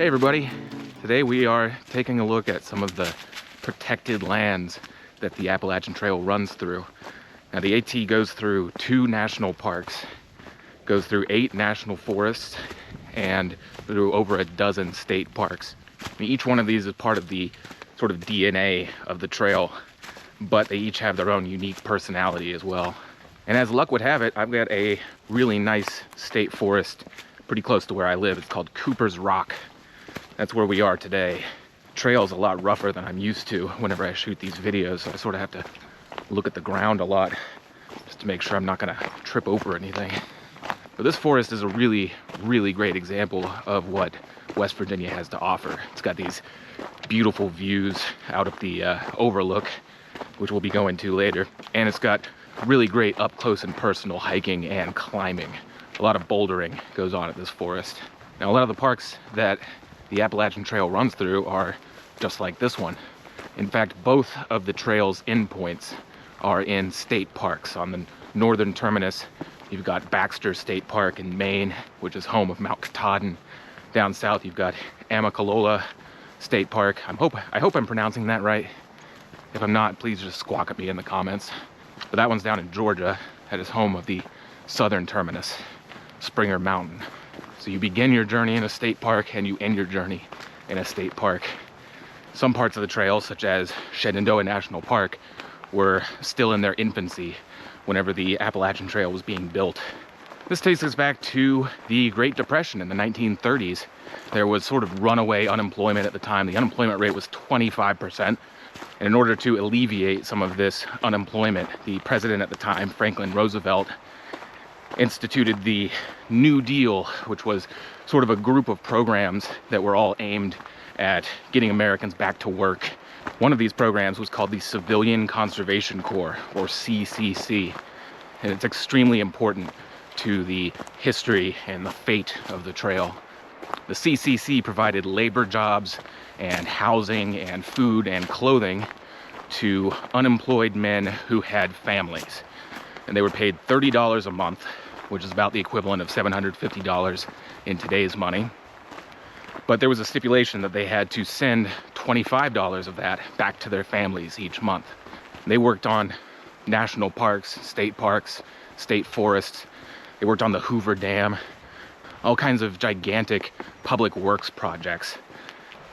Hey everybody, today we are taking a look at some of the protected lands that the Appalachian Trail runs through. Now the AT goes through 2 national parks, goes through 8 national forests, and through over a dozen state parks. I mean, each one of these is part of the sort of DNA of the trail, but they each have their own unique personality as well. And as luck would have it, I've got a really nice state forest pretty close to where I live. It's called Cooper's Rock. That's where we are today. The trail's a lot rougher than I'm used to whenever I shoot these videos, so I sort of have to look at the ground a lot just to make sure I'm not gonna trip over anything. But this forest is a really, really great example of what West Virginia has to offer. It's got these beautiful views out of the overlook, which we'll be going to later, and it's got really great up close and personal hiking and climbing. A lot of bouldering goes on at this forest. Now, a lot of the parks that the Appalachian Trail runs through are just like this one. In fact, both of the trail's endpoints are in state parks. On the northern terminus, you've got Baxter State Park in Maine, which is home of Mount Katahdin. Down south, you've got Amicalola State Park. I hope I'm pronouncing that right. If I'm not, please just squawk at me in the comments. But that one's down in Georgia. That is home of the southern terminus, Springer Mountain. So you begin your journey in a state park and you end your journey in a state park. Some parts of the trail, such as Shenandoah National Park, were still in their infancy whenever the Appalachian Trail was being built. This takes us back to the Great Depression in the 1930s. There was sort of runaway unemployment at the time. The unemployment rate was 25%. And in order to alleviate some of this unemployment, the president at the time, Franklin Roosevelt, instituted the New Deal, which was sort of a group of programs that were all aimed at getting Americans back to work. One of these programs was called the Civilian Conservation Corps, or CCC, and it's extremely important to the history and the fate of the trail. The CCC provided labor jobs and housing and food and clothing to unemployed men who had families. And they were paid $30 a month, which is about the equivalent of $750 in today's money. But there was a stipulation that they had to send $25 of that back to their families each month. They worked on national parks, state forests. They worked on the Hoover Dam, all kinds of gigantic public works projects.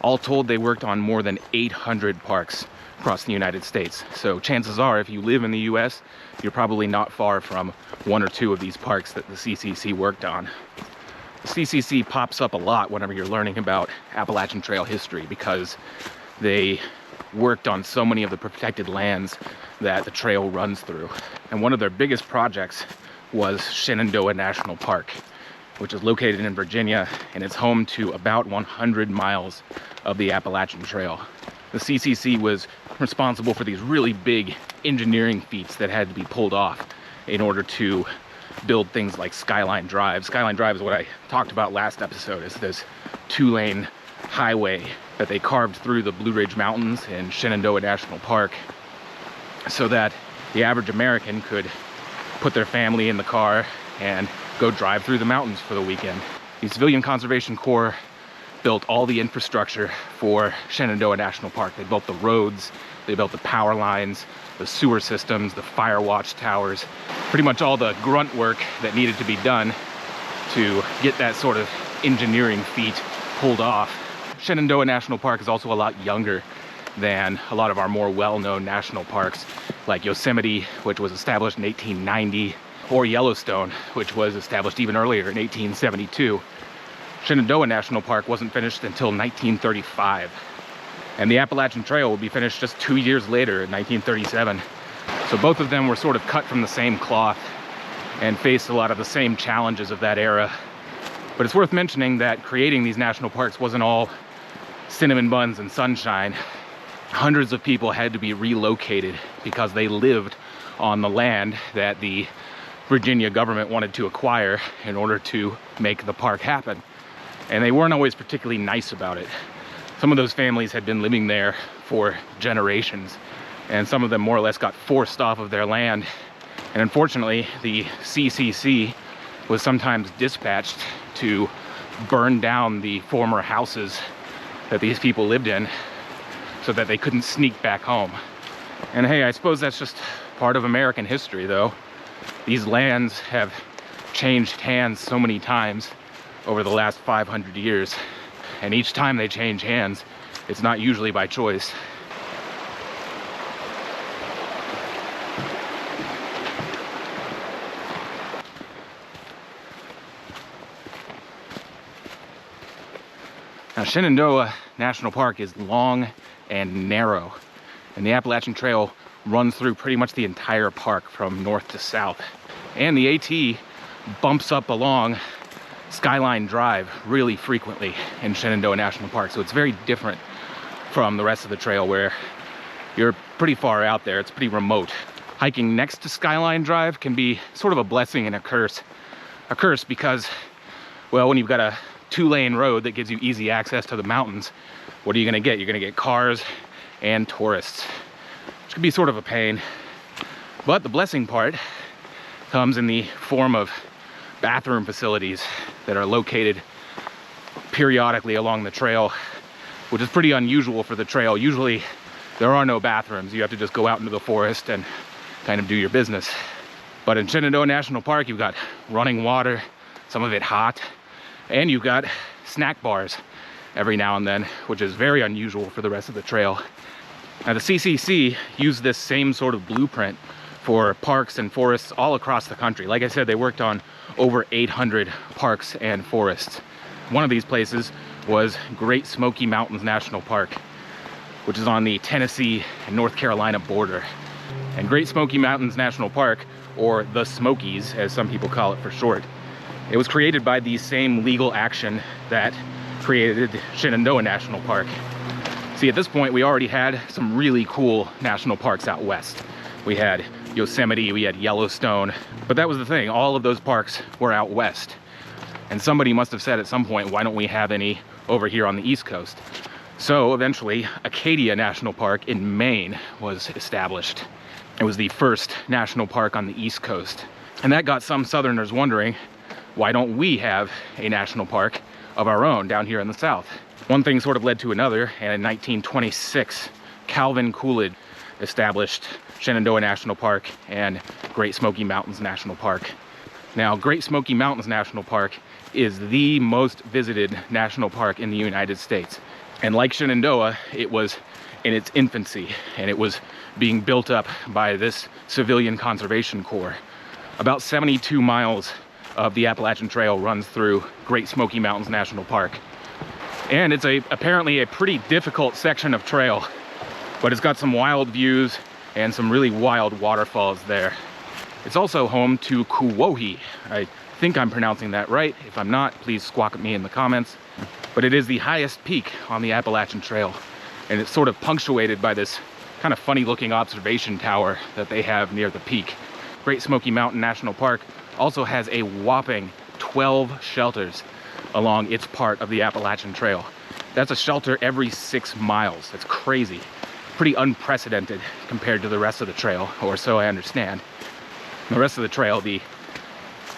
All told, they worked on more than 800 parks across the United States. So chances are, if you live in the US, you're probably not far from 1 or 2 of these parks that the CCC worked on. The CCC pops up a lot whenever you're learning about Appalachian Trail history because they worked on so many of the protected lands that the trail runs through. And one of their biggest projects was Shenandoah National Park, which is located in Virginia, and it's home to about 100 miles of the Appalachian Trail. The CCC was responsible for these really big engineering feats that had to be pulled off in order to build things like Skyline Drive. Skyline Drive is what I talked about last episode. It's this 2-lane highway that they carved through the Blue Ridge Mountains in Shenandoah National Park so that the average American could put their family in the car and go drive through the mountains for the weekend. The Civilian Conservation Corps built all the infrastructure for Shenandoah National Park. They built the roads, they built the power lines, the sewer systems, the fire watch towers, pretty much all the grunt work that needed to be done to get that sort of engineering feat pulled off. Shenandoah National Park is also a lot younger than a lot of our more well-known national parks, like Yosemite, which was established in 1890, or Yellowstone, which was established even earlier in 1872. Shenandoah National Park wasn't finished until 1935. And the Appalachian Trail will be finished just 2 years later in 1937. So both of them were sort of cut from the same cloth and faced a lot of the same challenges of that era. But it's worth mentioning that creating these national parks wasn't all cinnamon buns and sunshine. Hundreds of people had to be relocated because they lived on the land that the Virginia government wanted to acquire in order to make the park happen. And they weren't always particularly nice about it. Some of those families had been living there for generations, and some of them more or less got forced off of their land. And unfortunately, the CCC was sometimes dispatched to burned down the former houses that these people lived in so that they couldn't sneak back home. And hey, I suppose that's just part of American history, though. These lands have changed hands so many times over the last 500 years. And each time they change hands, it's not usually by choice. Now, Shenandoah National Park is long and narrow, and the Appalachian Trail runs through pretty much the entire park from north to south. And the AT bumps up along Skyline Drive really frequently in Shenandoah National Park, so it's very different from the rest of the trail where you're pretty far out there. It's pretty remote. Hiking next to Skyline Drive can be sort of a blessing and a curse. A curse because, well, when you've got a 2-lane road that gives you easy access to the mountains, what are you gonna get? You're gonna get cars and tourists, which could be sort of a pain. But the blessing part comes in the form of bathroom facilities that are located periodically along the trail, which is pretty unusual for the trail. Usually there are no bathrooms. You have to just go out into the forest and kind of do your business. But in Shenandoah National Park, you've got running water, some of it hot, and you've got snack bars every now and then, which is very unusual for the rest of the trail. Now, the CCC used this same sort of blueprint for parks and forests all across the country. Like I said, they worked on over 800 parks and forests. One of these places was Great Smoky Mountains National Park, which is on the Tennessee and North Carolina border. And Great Smoky Mountains National Park, or the Smokies, as some people call it for short, it was created by the same legal action that created Shenandoah National Park. See, at this point, we already had some really cool national parks out west. We had Yosemite, we had Yellowstone, but that was the thing. All of those parks were out west. And somebody must have said at some point, why don't we have any over here on the East Coast? So eventually, Acadia National Park in Maine was established. It was the first national park on the East Coast. And that got some Southerners wondering, why don't we have a national park of our own down here in the South? One thing sort of led to another, and in 1926, Calvin Coolidge established Shenandoah National Park and Great Smoky Mountains National Park. Now, Great Smoky Mountains National Park is the most visited national park in the United States. And like Shenandoah, it was in its infancy, and it was being built up by this civilian conservation corps. About 72 miles of the Appalachian Trail runs through Great Smoky Mountains National Park. And it's apparently a pretty difficult section of trail, but it's got some wild views and some really wild waterfalls there. It's also home to Kuwohi. I think I'm pronouncing that right. If I'm not, please squawk at me in the comments. But it is the highest peak on the Appalachian Trail, and it's sort of punctuated by this kind of funny looking observation tower that they have near the peak. Great Smoky Mountain National Park also has a whopping 12 shelters along its part of the Appalachian Trail. That's a shelter every 6 miles. That's crazy. Pretty unprecedented compared to the rest of the trail, or so I understand. The rest of the trail, the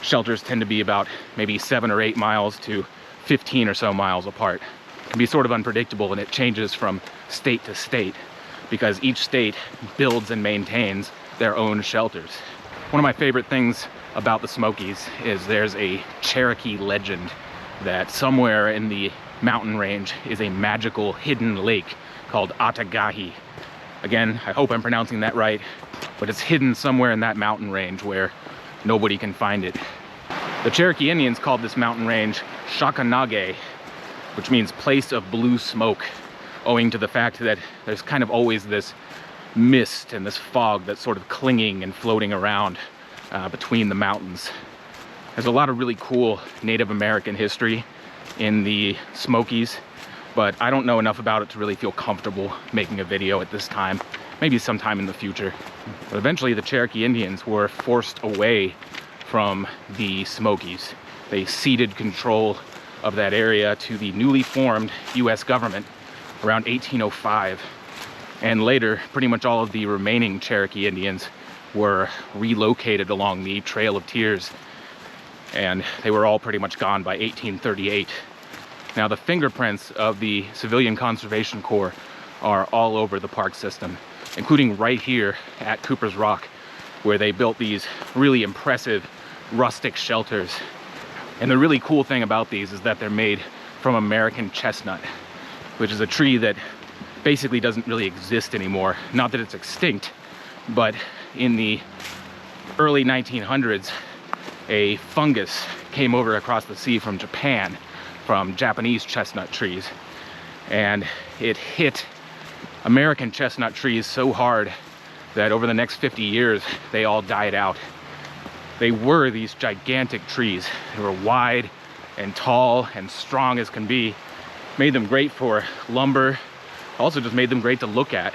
shelters tend to be about maybe 7 or 8 miles to 15 or so miles apart. It can be sort of unpredictable, and it changes from state to state because each state builds and maintains their own shelters. One of my favorite things about the Smokies is there's a Cherokee legend that somewhere in the mountain range is a magical hidden lake called Atagahi. Again, I hope I'm pronouncing that right, but it's hidden somewhere in that mountain range where nobody can find it. The Cherokee Indians called this mountain range Shakanage, which means place of blue smoke, owing to the fact that there's kind of always this mist and this fog that's sort of clinging and floating around between the mountains. There's a lot of really cool Native American history in the Smokies, but I don't know enough about it to really feel comfortable making a video at this time. Maybe sometime in the future. But eventually the Cherokee Indians were forced away from the Smokies. They ceded control of that area to the newly formed US government around 1805. And later, pretty much all of the remaining Cherokee Indians were relocated along the Trail of Tears, and they were all pretty much gone by 1838. Now, the fingerprints of the Civilian Conservation Corps are all over the park system, including right here at Cooper's Rock, where they built these really impressive rustic shelters. And the really cool thing about these is that they're made from American chestnut, which is a tree that basically doesn't really exist anymore. Not that it's extinct, but in the early 1900s, a fungus came over across the sea from Japan, from Japanese chestnut trees, and it hit American chestnut trees so hard that over the next 50 years, they all died out. They were these gigantic trees. They were wide and tall and strong as can be. Made them great for lumber, also just made them great to look at.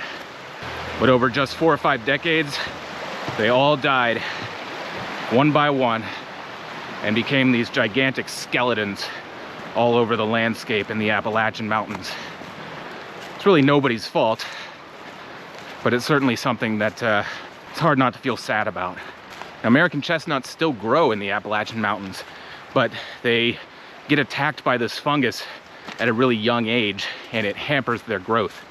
But over just 4 or 5 decades, they all died one by one and became these gigantic skeletons all over the landscape in the Appalachian Mountains. It's really nobody's fault, but it's certainly something that it's hard not to feel sad about. Now, American chestnuts still grow in the Appalachian Mountains, but they get attacked by this fungus at a really young age, and it hampers their growth.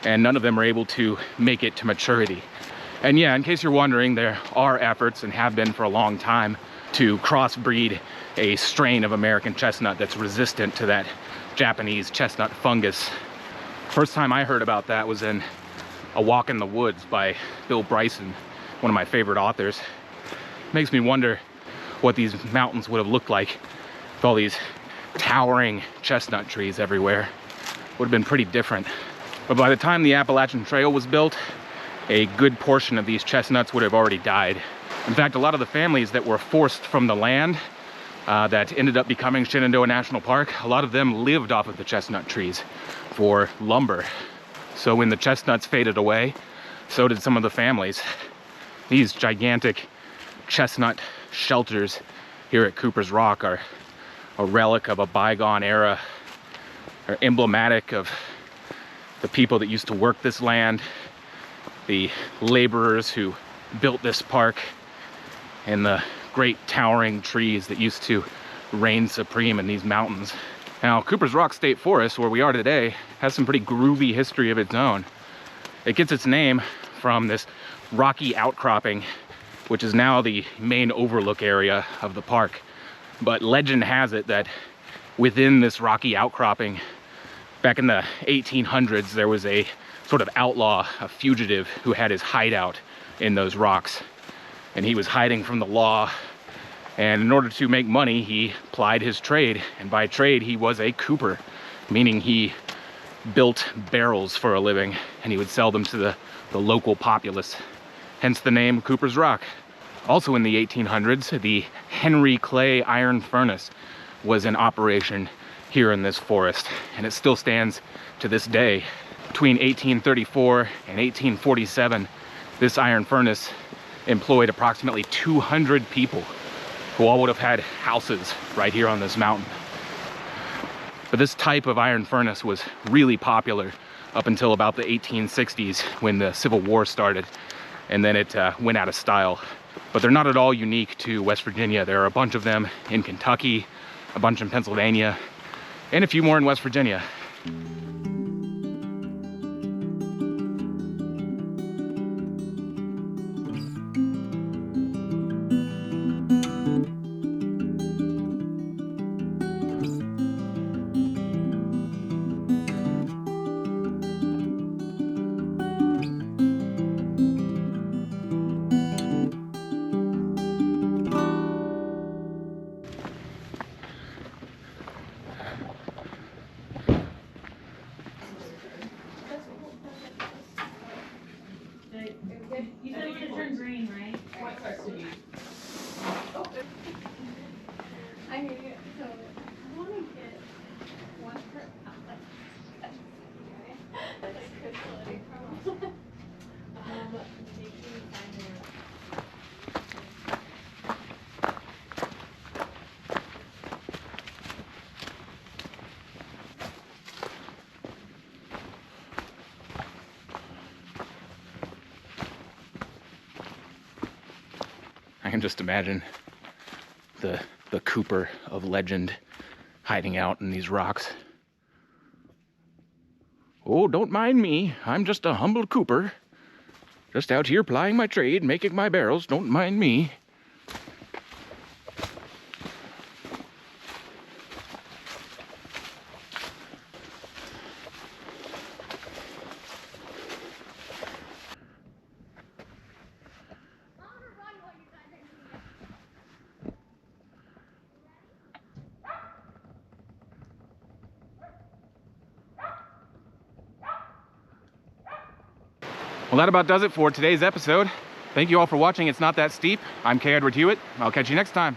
And none of them are able to make it to maturity. And yeah, in case you're wondering, there are efforts, and have been for a long time, to crossbreed a strain of American chestnut that's resistant to that Japanese chestnut fungus. First time I heard about that was in A Walk in the Woods by Bill Bryson, one of my favorite authors. Makes me wonder what these mountains would have looked like with all these towering chestnut trees everywhere. Would have been pretty different. But by the time the Appalachian Trail was built, a good portion of these chestnuts would have already died. In fact, a lot of the families that were forced from the land that ended up becoming Shenandoah National Park, a lot of them lived off of the chestnut trees for lumber. So when the chestnuts faded away, so did some of the families. These gigantic chestnut shelters here at Cooper's Rock are a relic of a bygone era. They're emblematic of the people that used to work this land, the laborers who built this park, and the great towering trees that used to reign supreme in these mountains. Now, Cooper's Rock State Forest, where we are today, has some pretty groovy history of its own. It gets its name from this rocky outcropping, which is now the main overlook area of the park. But legend has it that within this rocky outcropping, back in the 1800s, there was a sort of outlaw, a fugitive, who had his hideout in those rocks. And he was hiding from the law. And in order to make money, he plied his trade. And by trade, he was a cooper, meaning he built barrels for a living, and he would sell them to the local populace. Hence the name Cooper's Rock. Also in the 1800s, the Henry Clay iron furnace was in operation here in this forest, and it still stands to this day. Between 1834 and 1847, this iron furnace employed approximately 200 people who all would have had houses right here on this mountain. But this type of iron furnace was really popular up until about the 1860s, when the Civil War started, and then it went out of style. But they're not at all unique to West Virginia. There are a bunch of them in Kentucky, a bunch in Pennsylvania, and a few more in West Virginia. You said it should turn green, right? I hear you. So I want to get one per outlet. That's like crystality from making find I can just imagine the Cooper of legend hiding out in these rocks. Oh, don't mind me. I'm just a humble cooper. Just out here plying my trade, making my barrels. Don't mind me. Well, that about does it for today's episode. Thank you all for watching It's Not That Steep. I'm K. Edward Hewitt. I'll catch you next time.